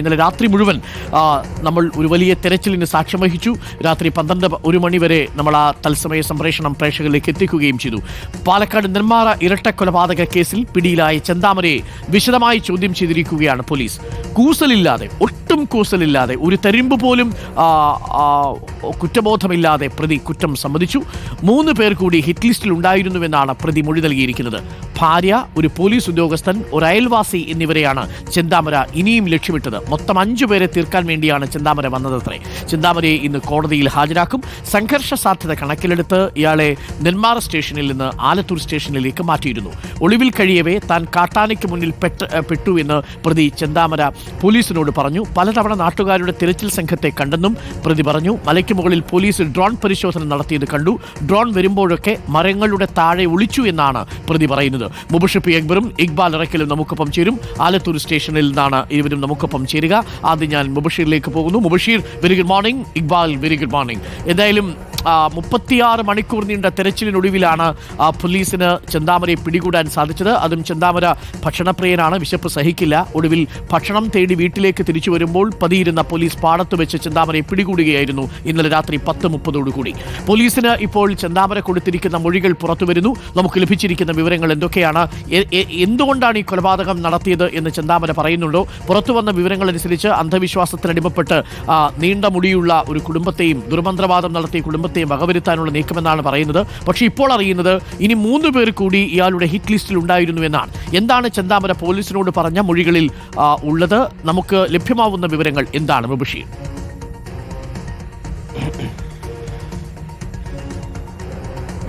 ഇന്നലെ രാത്രി മുഴുവൻ നമ്മൾ ഒരു വലിയ തെരച്ചിലിന് സാക്ഷ്യം വഹിച്ചു. രാത്രി 12-1 മണി വരെ നമ്മൾ ആ തത്സമയ സംപ്രേഷണം പ്രേക്ഷകരിലേക്ക് എത്തിക്കുകയും ചെയ്തു. പാലക്കാട് നെന്മാറ ഇരട്ടക്കൊലപാതക കേസിൽ പിടിയിലായ ചെന്താമരയെ വിശദമായി ചോദ്യം ചെയ്തിരിക്കുകയാണ് പോലീസ്. കൂസലില്ലാതെ, ഒട്ടും കൂസലില്ലാതെ, ഒരു തരിമ്പ് പോലും കുറ്റബോധമില്ലാതെ പ്രതി കുറ്റം സമ്മതിച്ചു. 3 പേർ കൂടി ഹിറ്റ് ലിസ്റ്റിൽ ഉണ്ടായിരുന്നുവെന്നാണ് പ്രതി മൊഴി നൽകിയിരിക്കുന്നത്. ഭാര്യ, ഒരു പോലീസ് ഉദ്യോഗസ്ഥൻ, ഒരു അയൽവാസി എന്നിവരെയാണ് ചെന്താമര ഇനിയും ലക്ഷ്യമിട്ടത്. മൊത്തം 5 പേരെ തീർക്കാൻ വേണ്ടിയാണ് ചെന്താമര വന്നതത്രേ. ചെന്താമരയെ ഇന്ന് കോടതിയിൽ ഹാജരാക്കും. സംഘർഷ സാധ്യത കണക്കിലെടുത്ത് ഇയാളെ നെന്മാറ സ്റ്റേഷനിൽ നിന്ന് ആലത്തൂർ സ്റ്റേഷനിലേക്ക് മാറ്റിയിരുന്നു. ഒളിവിൽ കഴിയവേ താൻ കാട്ടാനയ്ക്ക് മുന്നിൽ പെട്ടു എന്ന് പ്രതി ചെന്താമര പോലീസിനോട് പറഞ്ഞു. പലതവണ നാട്ടുകാരുടെ തിരച്ചിൽ സംഘത്തെ കണ്ടെന്നും പ്രതി പറഞ്ഞു. മലയ്ക്ക് മുകളിൽ പോലീസ് ഡ്രോൺ പരിശോധന നടത്തിയത് കണ്ടു. ഡ്രോൺ വരുമ്പോഴൊക്കെ മരങ്ങളുടെ താഴെ ഒളിച്ചു എന്നാണ് പ്രതി പറയുന്നത്. മുബഷിർ അക്ബറും ഇക്ബാൽ ഇറക്കലും നമുക്കൊപ്പം ചേരും. ആലത്തൂർ സ്റ്റേഷനിൽ നിന്നാണ് ഇരുവരും നമുക്കൊപ്പം ചേരുക. ആദ്യം ഞാൻ മുബഷിറിലേക്ക് പോകുന്നു. Mubashir, very good morning. Iqbal, very good morning. എന്തായാലും 36 മണിക്കൂർ നീണ്ട തെരച്ചിലിനൊടുവിലാണ് പോലീസിന് ചെന്താമരയെ പിടികൂടാൻ സാധിച്ചത്. അതും ചെന്താമര ഭക്ഷണപ്രിയനാണ്, വിശപ്പ് സഹിക്കില്ല. ഒടുവിൽ ഭക്ഷണം തേടി വീട്ടിലേക്ക് തിരിച്ചു വരുമ്പോൾ പതിയിരുന്ന പോലീസ് പാടത്ത് വെച്ച് ചെന്താമരയെ പിടികൂടുകയായിരുന്നു ഇന്നലെ രാത്രി 10:30 പോലീസിന് ഇപ്പോൾ ചെന്താമര കൊടുത്തിരിക്കുന്ന മൊഴികൾ പുറത്തുവരുന്നു. നമുക്ക് ലഭിച്ചിരിക്കുന്ന വിവരങ്ങൾ എന്തൊക്കെയാണ്? എന്തുകൊണ്ടാണ് ഈ കൊലപാതകം നടത്തിയത് എന്ന് ചെന്താമര പറയുന്നുണ്ടോ? പുറത്തുവന്ന വിവരങ്ങളനുസരിച്ച് അന്ധവിശ്വാസത്തിനടിമപ്പെട്ട് നീണ്ട മുടിയുള്ള ഒരു കുടുംബത്തെയും, ദുർമന്ത്രവാദം നടത്തിയ കുടുംബത്തെയും വകവരുത്താനുള്ള നീക്കമെന്നാണ് പറയുന്നത്. പക്ഷേ ഇപ്പോൾ അറിയുന്നത് ഇനി 3 പേർ കൂടി ഇയാളുടെ ഹിറ്റ് ലിസ്റ്റിൽ ഉണ്ടായിരുന്നു എന്നാണ്. എന്താണ് ചെന്താമര പോലീസിനോട് പറഞ്ഞ മൊഴികളിൽ ഉള്ളത്? നമുക്ക് ലഭ്യമാവുന്ന വിവരങ്ങൾ എന്താണ് Mubashir?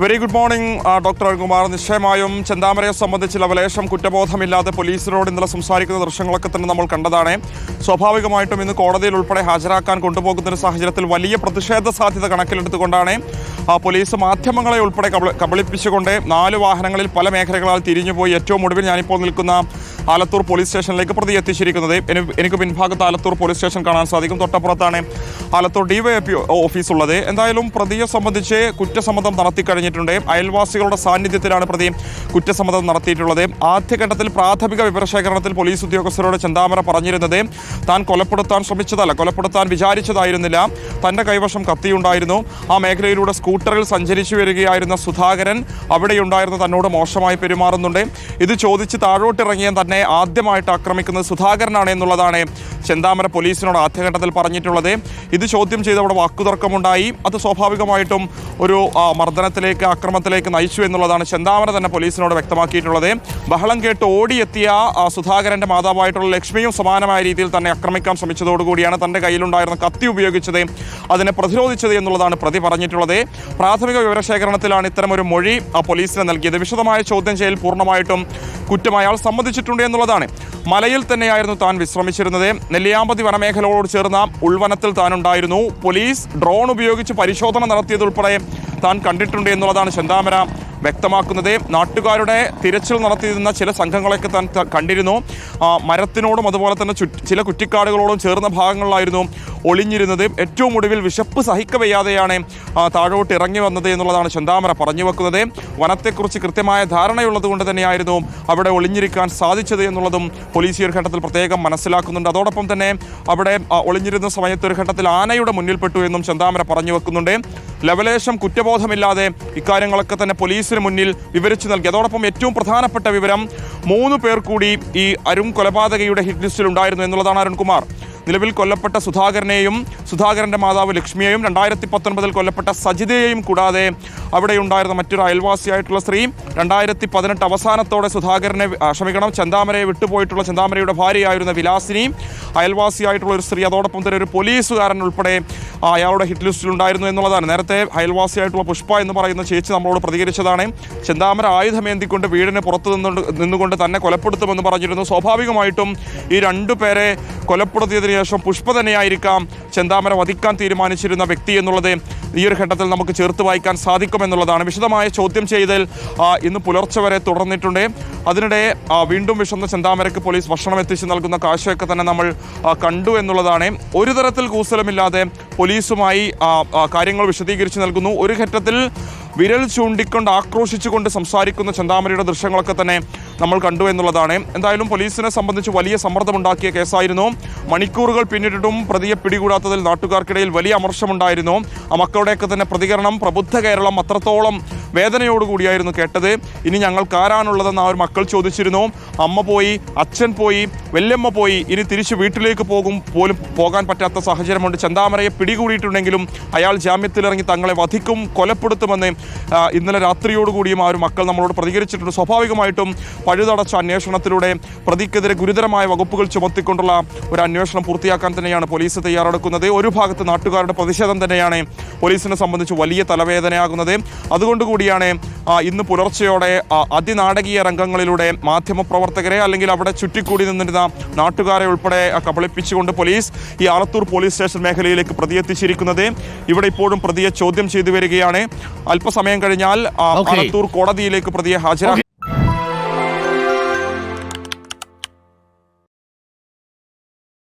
Very good morning doctor Arunkumar. നിശ്ചയമായും ചെന്താമരയെ സംബന്ധിച്ച് ലവലേശം കുറ്റബോധമില്ലാതെ പോലീസിനോട് ഇന്നലെ സംസാരിക്കുന്ന ദൃശ്യങ്ങളൊക്കെ തന്നെ നമ്മൾ കണ്ടതാണ്. സ്വാഭാവികമായിട്ടും ഇന്ന് കോടതിയിൽ ഉൾപ്പെടെ ഹാജരാക്കാൻ കൊണ്ടുപോകുന്ന ഒരു സാഹചര്യത്തിൽ വലിയ പ്രതിഷേധ സാധ്യത കണക്കിലെടുത്തുകൊണ്ടാണ് പോലീസ് മാധ്യമങ്ങളെ ഉൾപ്പെടെ കബളിപ്പിച്ചുകൊണ്ട് 4 വാഹനങ്ങളിൽ പല മേഖലകളാൽ തിരിഞ്ഞുപോയി ഏറ്റവും ഒടുവിൽ ഞാനിപ്പോൾ നിൽക്കുന്ന ആലത്തൂർ പോലീസ് സ്റ്റേഷനിലേക്ക് പ്രതി എത്തിച്ചിരിക്കുന്നത്. എനിക്ക് പിൻഭാഗത്ത് ആലത്തൂർ പോലീസ് സ്റ്റേഷൻ കാണാൻ സാധിക്കും. തൊട്ടപ്പുറത്താണ് ആലത്തൂർ DYP ഓഫീസ് ഉള്ളത്. എന്തായാലും പ്രതിയെ സംബന്ധിച്ച് കുറ്റസമ്മതം നടത്തിക്കഴിഞ്ഞിട്ടുണ്ട്. അയൽവാസികളുടെ സാന്നിധ്യത്തിലാണ് പ്രതി കുറ്റസമ്മതം നടത്തിയിട്ടുള്ളത്. ആദ്യഘട്ടത്തിൽ പ്രാഥമിക വിവരശേഖരണത്തിൽ പോലീസ് ഉദ്യോഗസ്ഥരോട് ചെന്താമര പറഞ്ഞിരുന്നത് താൻ കൊലപ്പെടുത്താൻ ശ്രമിച്ചതല്ല, കൊലപ്പെടുത്താൻ വിചാരിച്ചതായിരുന്നില്ല. തൻ്റെ കൈവശം കത്തിയുണ്ടായിരുന്നു. ആ മേഖലയിലൂടെ സ്കൂട്ടറിൽ സഞ്ചരിച്ചു വരികയായിരുന്ന സുധാകരൻ അവിടെയുണ്ടായിരുന്ന തന്നോട് മോശമായി പെരുമാറുന്നുണ്ട്. ഇത് ചോദിച്ച് താഴോട്ടിറങ്ങിയ തന്നെ ആദ്യമായിട്ട് ആക്രമിക്കുന്നത് സുധാകരനാണ് എന്നുള്ളതാണ് ചെന്താമര പോലീസിനോട് ആദ്യഘട്ടത്തിൽ പറഞ്ഞിട്ടുള്ളത്. ഇത് ചോദ്യം ചെയ്ത് അവിടെ വാക്കുതർക്കമുണ്ടായി. അത് സ്വാഭാവികമായിട്ടും ഒരു മർദ്ദനത്തിലേക്ക്, ആക്രമണത്തിലേക്ക് നയിച്ചു എന്നുള്ളതാണ് ചെന്താമര തന്നെ പോലീസിനോട് വ്യക്തമാക്കിയിട്ടുള്ളത്. ബഹളം കേട്ട് ഓടിയെത്തിയ സുധാകരൻ്റെ മാതാവായിട്ടുള്ള ലക്ഷ്മിയും സമാനമായ രീതിയിൽ തന്നെ ആക്രമിക്കാൻ ശ്രമിച്ചതോടുകൂടിയാണ് തൻ്റെ കയ്യിലുണ്ടായിരുന്ന കത്തി ഉപയോഗിച്ചത്, അതിനെ പ്രതിരോധിച്ചത് എന്നുള്ളതാണ് പ്രതി പറഞ്ഞിട്ടുള്ളത്. പ്രാഥമിക വിവരശേഖരണത്തിലാണ് ഇത്തരമൊരു മൊഴി പോലീസിന് നൽകിയത്. വിശദമായ ചോദ്യം ചെയ്യൽ പൂർണ്ണമായിട്ടും കുറ്റം അയാൾ സമ്മതിച്ചിട്ടുണ്ട് എന്നുള്ളതാണ്. മലയിൽ തന്നെയായിരുന്നു താൻ വിശ്രമിച്ചിരുന്നത്. നെല്ലിയാമ്പതി വനമേഖലയോട് ചേർന്ന ഉൾവനത്തിൽ താനുണ്ടായിരുന്നു. പോലീസ് ഡ്രോൺ ഉപയോഗിച്ച് പരിശോധന നടത്തിയതുൾപ്പെടെ താൻ കണ്ടിട്ടുണ്ട് എന്നുള്ളതാണ് ചെന്താമര വ്യക്തമാക്കുന്നത്. നാട്ടുകാരുടെ തിരച്ചിൽ നടത്തിയിരുന്ന ചില സംഘങ്ങളൊക്കെ താൻ കണ്ടിരുന്നു. മരത്തിനോടും അതുപോലെ തന്നെ ചില കുറ്റിക്കാടുകളോടും ചേർന്ന ഭാഗങ്ങളിലായിരുന്നു ഒളിഞ്ഞിരുന്നത്. ഏറ്റവും ഒടുവിൽ വിശപ്പ് സഹിക്കവയ്യാതെയാണ് താഴോട്ട് ഇറങ്ങി വന്നത് എന്നുള്ളതാണ് ചെന്താമര പറഞ്ഞു വെക്കുന്നത്. വനത്തെക്കുറിച്ച് കൃത്യമായ ധാരണയുള്ളത് കൊണ്ട് തന്നെയായിരുന്നു അവിടെ ഒളിഞ്ഞിരിക്കാൻ സാധിച്ചത് എന്നുള്ളതും പോലീസ് ഈ ഒരു ഘട്ടത്തിൽ പ്രത്യേകം മനസ്സിലാക്കുന്നുണ്ട്. അതോടൊപ്പം തന്നെ അവിടെ ഒളിഞ്ഞിരുന്ന സമയത്ത് ഒരു ഘട്ടത്തിൽ ആനയുടെ മുന്നിൽപ്പെട്ടു എന്നും ചെന്താമര പറഞ്ഞു വെക്കുന്നുണ്ട്. ലവലേശം കുറ്റബോധമില്ലാതെ ഇക്കാര്യങ്ങളൊക്കെ തന്നെ പോലീസിന് മുന്നിൽ വിവരിച്ചു നൽകി. അതോടൊപ്പം ഏറ്റവും പ്രധാനപ്പെട്ട വിവരം 3 പേർ കൂടി ഈ അരുൺ കൊലപാതകയുടെ ഹിറ്റ് ലിസ്റ്റിൽ ഉണ്ടായിരുന്നു എന്നുള്ളതാണ്. അരുൺകുമാർ, നിലവിൽ കൊല്ലപ്പെട്ട സുധാകരനെയും സുധാകരൻ്റെ മാതാവ് ലക്ഷ്മിയെയും 2019 കൊല്ലപ്പെട്ട സജിതയെയും കൂടാതെ അവിടെയുണ്ടായിരുന്ന മറ്റൊരു അയൽവാസിയായിട്ടുള്ള സ്ത്രീ 2018 അവസാനത്തോടെ ചെന്താമരയെ വിട്ടുപോയിട്ടുള്ള ചെന്താമരയുടെ ഭാര്യയായിരുന്ന വിലാസിനി, അയൽവാസിയായിട്ടുള്ള ഒരു സ്ത്രീ, അതോടൊപ്പം തന്നെ ഒരു പോലീസുകാരൻ ഉൾപ്പെടെ അയാളുടെ ഹിറ്റ് ലിസ്റ്റിൽ ഉണ്ടായിരുന്നു എന്നുള്ളതാണ്. നേരത്തെ അയൽവാസിയായിട്ടുള്ള പുഷ്പ എന്ന് പറയുന്ന ചേച്ചി നമ്മളോട് പ്രതികരിച്ചതാണ്. ചെന്താമര ആയുധമേന്തിക്കൊണ്ട് വീടിന് പുറത്തു നിന്നുകൊണ്ട് തന്നെ കൊലപ്പെടുത്തുമെന്ന് പറഞ്ഞിരുന്നു. സ്വാഭാവികമായിട്ടും ഈ 2 പേരെ കൊലപ്പെടുത്തിയതിനു ശേഷം പുഷ്പ തന്നെയായിരിക്കാം ചെന്താമര വധിക്കാൻ തീരുമാനിച്ചിരുന്ന വ്യക്തി എന്നുള്ളത് ഈ ഒരു ഘട്ടത്തിൽ നമുക്ക് ചേർത്ത് വായിക്കാൻ സാധിക്കുമെന്നുള്ളതാണ്. വിശദമായ ചോദ്യം ചെയ്തൽ ഇന്ന് പുലർച്ചെ വരെ തുടർന്നിട്ടുണ്ട്. അതിനിടെ വീണ്ടും വിശന്ന ചെന്താമരയ്ക്ക് പോലീസ് ഭക്ഷണം എത്തിച്ച് നൽകുന്ന കാഴ്ചയൊക്കെ തന്നെ നമ്മൾ കണ്ടു എന്നുള്ളതാണ്. ഒരു തരത്തിൽ കൂസലമില്ലാതെ പോലീസുമായി കാര്യങ്ങൾ വിശദീകരിച്ച് നൽകുന്നു. ഒരു ഘട്ടത്തിൽ വിരൽ ചൂണ്ടിക്കൊണ്ട് ആക്രോശിച്ചുകൊണ്ട് സംസാരിക്കുന്ന ചെന്താമരയുടെ ദൃശ്യങ്ങളൊക്കെ തന്നെ നമ്മൾ കണ്ടു എന്നുള്ളതാണ്. എന്തായാലും പോലീസിനെ സംബന്ധിച്ച് വലിയ സമ്മർദ്ദമുണ്ടാക്കിയ കേസായിരുന്നു. മണിക്കൂറുകൾ പിന്നിട്ടിട്ടും പ്രതിയെ പിടികൂടാത്തതിൽ നാട്ടുകാർക്കിടയിൽ വലിയ അമർഷമുണ്ടായിരുന്നു. ആ മക്കളുടെയൊക്കെ തന്നെ പ്രതികരണം പ്രബുദ്ധ കേരളം അത്രത്തോളം വേദനയോടുകൂടിയായിരുന്നു കേട്ടത്. ഇനി ഞങ്ങൾക്ക് ആരാണുള്ളതെന്ന് ആ ഒരു മക്കൾ ചോദിച്ചിരുന്നു. അമ്മ പോയി, അച്ഛൻ പോയി, വല്യമ്മ പോയി, ഇനി തിരിച്ച് വീട്ടിലേക്ക് പോലും പോകാൻ പറ്റാത്ത സാഹചര്യമുണ്ട്. ചെന്താമരയെ പിടികൂടിയിട്ടുണ്ടെങ്കിലും അയാൾ ജാമ്യത്തിലിറങ്ങി തങ്ങളെ വധിക്കും, കൊലപ്പെടുത്തുമെന്ന് ഇന്നലെ രാത്രിയോടുകൂടിയും ആ ഒരു മക്കൾ നമ്മളോട് പ്രതികരിച്ചിട്ടുണ്ട്. സ്വാഭാവികമായിട്ടും പഴുതടച്ച അന്വേഷണത്തിലൂടെ പ്രതിക്കെതിരെ ഗുരുതരമായ വകുപ്പുകൾ ചുമത്തിക്കൊണ്ടുള്ള ഒരു അന്വേഷണം പൂർത്തിയാക്കാൻ തന്നെയാണ് പോലീസ് തയ്യാറെടുക്കുന്നത്. ഒരു ഭാഗത്ത് നാട്ടുകാരുടെ പ്രതിഷേധം തന്നെയാണ് പോലീസിനെ സംബന്ധിച്ച് വലിയ തലവേദനയാകുന്നത്. അതുകൊണ്ടുകൂടിയാണ് ഇന്ന് പുലർച്ചെയോടെ അതിനാടകീയ രംഗങ്ങളിലൂടെ മാധ്യമപ്രവർത്തകരെ അല്ലെങ്കിൽ അവിടെ ചുറ്റിക്കൂടി നിന്നിരുന്ന നാട്ടുകാരെ ഉൾപ്പെടെ കബളിപ്പിച്ചുകൊണ്ട് പോലീസ് ഈ ആലത്തൂർ പോലീസ് സ്റ്റേഷൻ മേഖലയിലേക്ക് പ്രതിയെ എത്തിച്ചിരിക്കുന്നത്. ഇവിടെ ഇപ്പോഴും പ്രതിയെ ചോദ്യം ചെയ്തു വരികയാണ്. അല്പസമയം കഴിഞ്ഞാൽ ആലത്തൂർ കോടതിയിലേക്ക് പ്രതിയെ ഹാജരാക്കും.